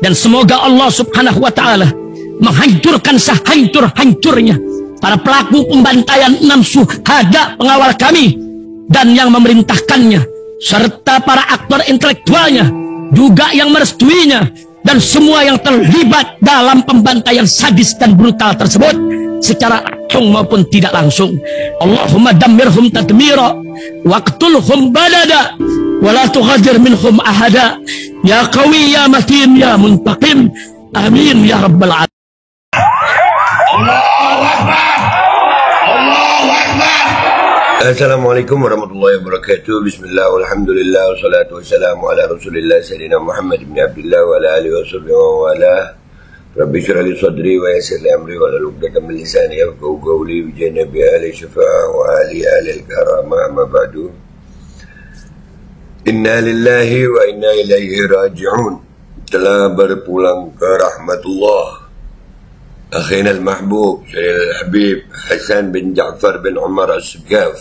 Dan semoga Allah subhanahu wa ta'ala menghancurkan sehancur-hancurnya para pelaku pembantaian 6 syuhada pengawal kami dan yang memerintahkannya, serta para aktor intelektualnya juga yang merestuinya, dan semua yang terlibat dalam pembantaian sadis dan brutal tersebut secara langsung maupun tidak langsung. Allahumma dammirhum tadmira waqtulhum balada wala tughadir minhum ahada ya qawi ya matin ya muntaqim amin ya rabbal alamin. Allahu Akbar. Allahu Akbar. Assalamualaikum warahmatullahi wabarakatuh. Bismillah walhamdulillah wassalatu wassalamu ala rasulillah sayyidina Muhammad ibn Abdullah wa ala alihi wa sahbihi wa wala. Rabbi shrah li sadri wa yassir li amri wa hlul 'uqdatam min lisani yafqahu qawli bi janabi ahli syafa'ah wa ali al-karamah ma ba'du. Inna lillahi wa inna ilaihi raji'un. Telah berpulang ke rahmatullah akhina al-mahbub Sayyid al-Habib Hasan bin Ja'far bin Umar as-Sagaf,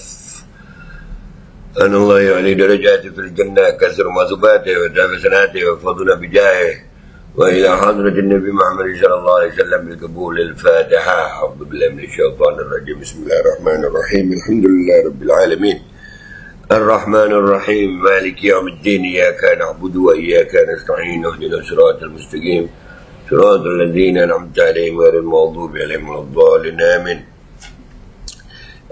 Allah ya'li darajati fil jannah kasr mazubati wa dafasanati wa faduna bijahi wa ila hadratin Nabi Muhammad sallallahu alaihi wasallam bil qabul al-Fatiha. A'udzu billahi minasy syaithanir rajim. Bismillahirrahmanirrahim. Alhamdulillahi rabbil alamin. Ar-Rahmanir Rahim. Maliki yaumiddin. Iyyaka na'budu wa iyyaka nasta'in. Ihdinas siratal mustaqim. Siratal ladzina an'amta 'alaihim ghairil maghdubi 'alaihim waladdallin. Amin.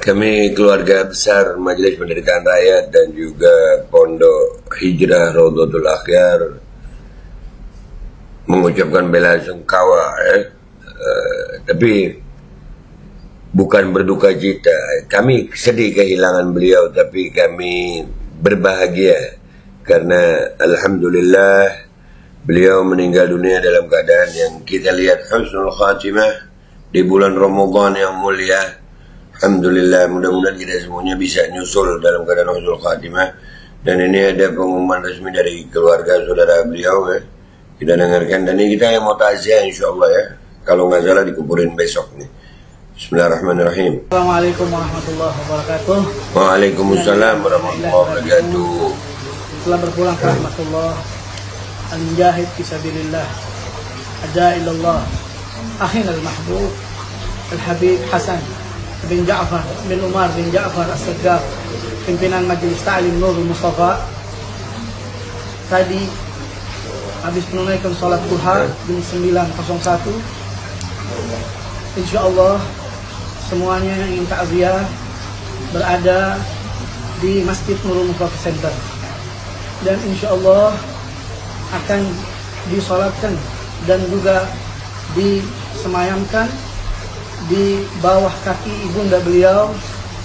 Kami keluarga besar Majelis Penderitaan Rakyat dan juga Pondok Hijrah Raudhatul Akhyar mengucapkan bela sungkawa, tapi bukan berduka cita. Kami sedih kehilangan beliau, tapi kami berbahagia karena alhamdulillah beliau meninggal dunia dalam keadaan yang kita lihat husnul khatimah di bulan Ramadan yang mulia. Alhamdulillah, mudah-mudahan kita semuanya bisa nyusul dalam keadaan husnul khatimah. Dan ini ada pengumuman resmi dari keluarga saudara beliau, kita dengarkan, dan ini kita yang mau takziah insyaallah ya. Kalau nggak salah dikuburin besok nih. Bismillahirrahmanirrahim. Assalamualaikum warahmatullahi wabarakatuh. Waalaikumsalam warahmatullahi wabarakatuh. Telah berpulang ke rahmatullah al-mujahid fisabilillah ajailallah akhina al-mahbub al-Habib Hasan bin Ja'far bin Umar bin Ja'far as-Sagaf, pimpinan Majelis Ta'lim Nurul Mustafa. Tadi habis menunaikan sholat duha jam 9.01. Insyaallah semuanya yang ingin takziah berada di Masjid Nurul Mustafa Center, dan insyaallah akan disolatkan dan juga disemayamkan di bawah kaki ibunda beliau,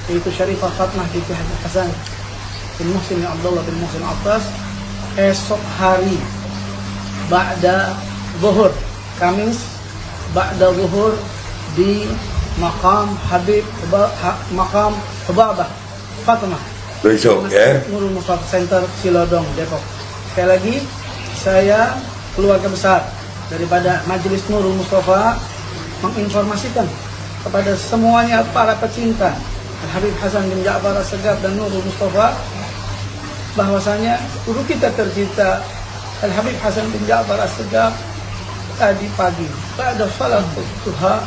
yaitu Syarifah Fatmah binti Hasan bin Muhsin Abdullah bin Muhsin Abbas, esok hari ba'da zuhur, Kamis ba'da zuhur di Maqam Hubabah Fatimah Besok ya, Nurul Mustafa Center, Cilodong, Depok. Sekali lagi, saya keluarga besar daripada Majelis Nurul Mustafa menginformasikan kepada semuanya para pecinta Habib Hasan bin Ja'far as-Sagaf dan Nurul Mustafa bahwasanya guru kita tercinta Al-Habib Hasan bin Ja'far as-Sagaf tadi pagi pada salat duha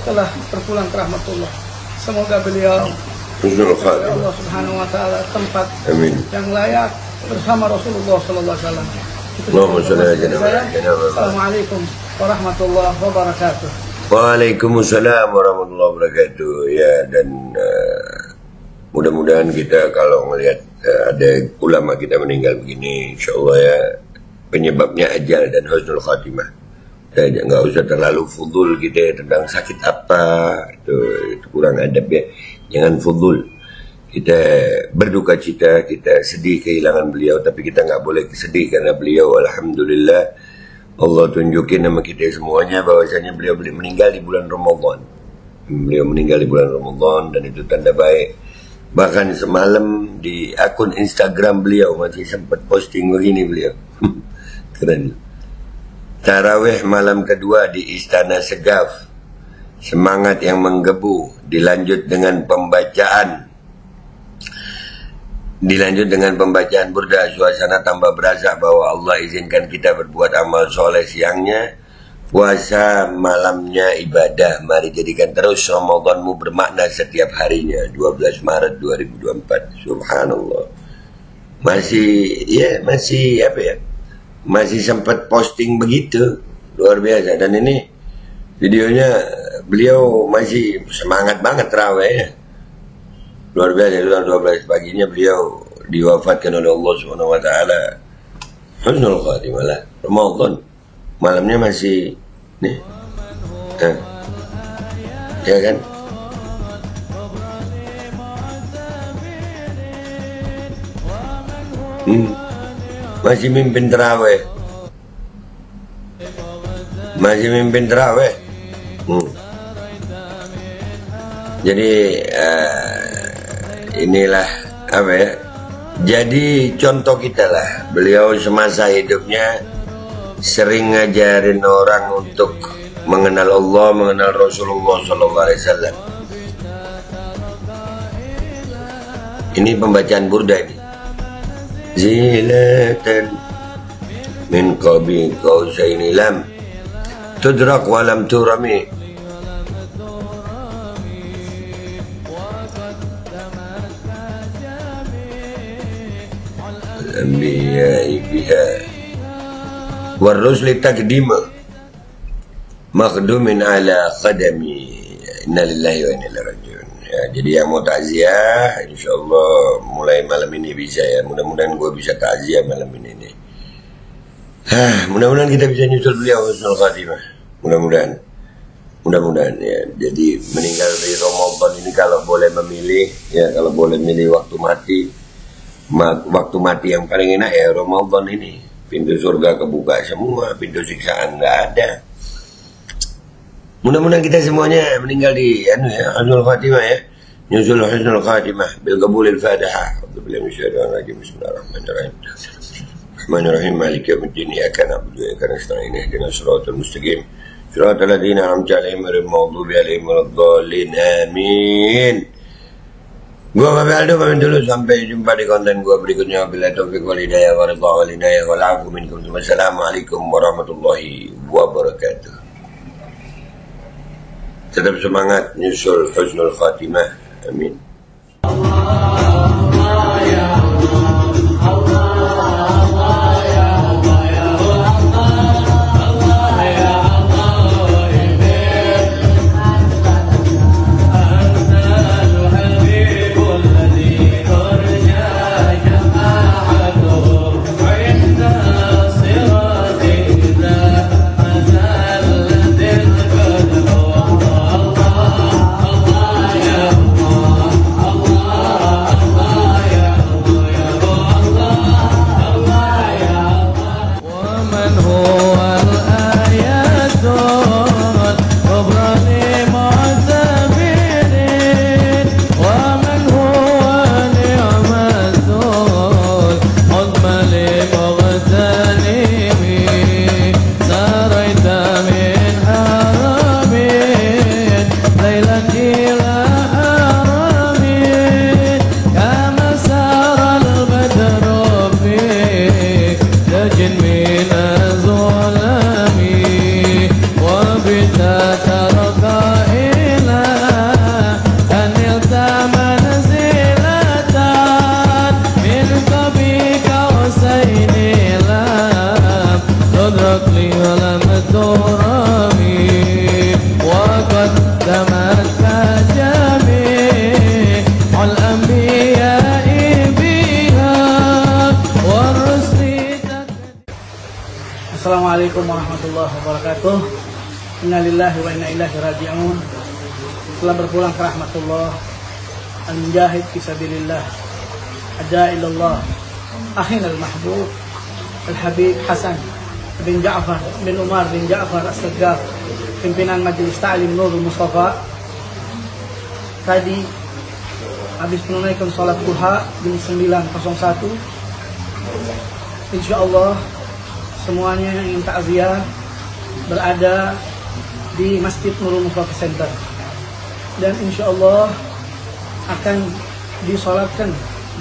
telah berpulang ke rahmatullah. Semoga beliau Allah Subhanahu wa taala tempat yang layak bersama Rasulullah sallallahu alaihi wasallam. Assalamualaikum warahmatullahi wabarakatuh. Waalaikumsalam warahmatullahi wabarakatuh. Ya, dan mudah-mudahan kita kalau melihat ada ulama kita meninggal begini, insyaallah ya, penyebabnya ajal dan husnul khatimah. Kita nggak usah terlalu fudul kita tentang sakit apa, itu kurang adab ya. Jangan fudul. Kita berduka cita, kita sedih kehilangan beliau, tapi kita nggak boleh sedih karena beliau alhamdulillah Allah tunjukin sama kita semuanya bahwasanya beliau meninggal di bulan Ramadan. Beliau meninggal di bulan Ramadan dan itu tanda baik. Bahkan semalam di akun Instagram beliau masih sempat posting begini beliau. Keren. Tarawih malam kedua di Istana Sagaf. Semangat yang menggebu, dilanjut dengan pembacaan Dilanjut dengan pembacaan burda, suasana tambah berasa bahwa Allah izinkan kita berbuat amal soleh siangnya, puasa malamnya ibadah. Mari jadikan terus Ramadanmu bermakna setiap harinya. 12 Maret 2024. Subhanallah. Masih sempat posting begitu. Luar biasa. Dan ini videonya beliau masih semangat banget terawih ya. Luar biasa. Jam 12 paginya beliau diwafatkan oleh Allah Subhanahu wa taala. Husnul Khatimah lah. Ramadan. Malamnya masih nih. Ya kan? Masih mimpin terawih. Jadi inilah apa ya? Jadi contoh kita lah. Beliau semasa hidupnya sering ngajarin orang untuk mengenal Allah, mengenal Rasulullah SAW. Ini pembacaan burda ini. Zilatan min qabi qausaini lam tudrak wa lam turami. Al-anbiya'i biha warrusli taqdima makhdumin ala qadami. Inna lillahi wa inna ilaihi raji'un. Ya, jadi yang mau takziah insyaallah mulai malam ini bisa ya. Mudah-mudahan gue bisa takziah malam ini nih. Mudah-mudahan kita bisa nyusul beliau husnul khatimah. Mudah-mudahan ya. Jadi meninggal di Ramadan ini kalau boleh memilih ya, kalau boleh milih waktu mati yang paling enak ya Ramadan ini. Pintu surga kebuka semua, pintu siksaan nggak ada. Mudah-mudahan kita semuanya meninggal di husnul khatimah ya. Nyusul husnul khatimah bil qabulil Fatihah. Bismillahirrahmanirrahim. Bismillahirrahmanirrahim. Maliki yaumiddin. Iyyaka na'budu wa iyyaka nasta'in. Ihdinas siratal mustaqim. Siratal ladzina an'amta 'alaihim ghairil maghdubi 'alaihim waladdallin. Amin. Gua Bapak Aldo pamit dulu, sampai jumpa di konten gua berikutnya. Wabillahi taufiq wal hidayah wa ridha wal inayah wal 'afu minkum. Wassalamualaikum warahmatullahi wabarakatuh. Tetap semangat nyusul husnul khatimah. Amin. Assalamualaikum warahmatullahi wabarakatuh. Innalillahi wa inna ilaihi raji'un. Telah berpulang ke rahmatullah, al-mujahid fisabilillah, adailallah, akhina al-mahbub al-habib Hasan bin Ja'far bin Umar bin Ja'far as-Saggaf, pimpinan Majelis Ta'lim Nurul Mustafa. Tadi habis menunaikan sholat duha jam 9.01. Insyaallah semuanya yang ingin takziah berada di Masjid Nurul Mustafa Center, dan insya Allah akan disolatkan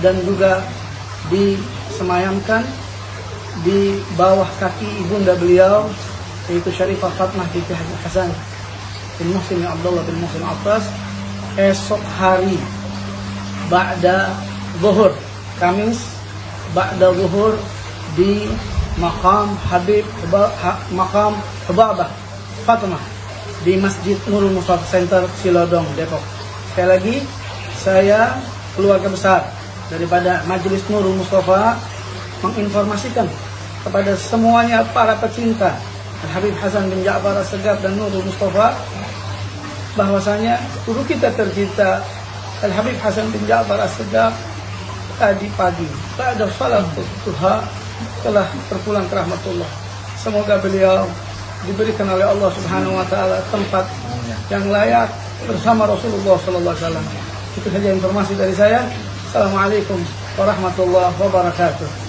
dan juga disemayamkan di bawah kaki ibunda beliau, yaitu Syarifah Fatmah binti Haji Hasan bin Muhsin Abdullah bin Muhsin Abbas, esok hari ba'da zuhur, Kamis ba'da zuhur di Maqam Hubabah Fatimah di Masjid Nurul Mustafa Center Cilodong, Depok. Sekali lagi, saya keluarga besar daripada Majelis Nurul Mustafa menginformasikan kepada semuanya para pecinta Al-Habib Hasan bin Ja'far As-Segaf dan Nurul Mustafa bahwasanya guru kita tercinta Al-Habib Hasan bin Ja'far As-Segaf tadi pagi pada salat duha telah berpulang ke rahmatullah. Semoga beliau diberikan oleh Allah Subhanahu wa taala tempat yang layak bersama Rasulullah sallallahu alaihi wasallam. Itu saja informasi dari saya. Assalamualaikum warahmatullahi wabarakatuh.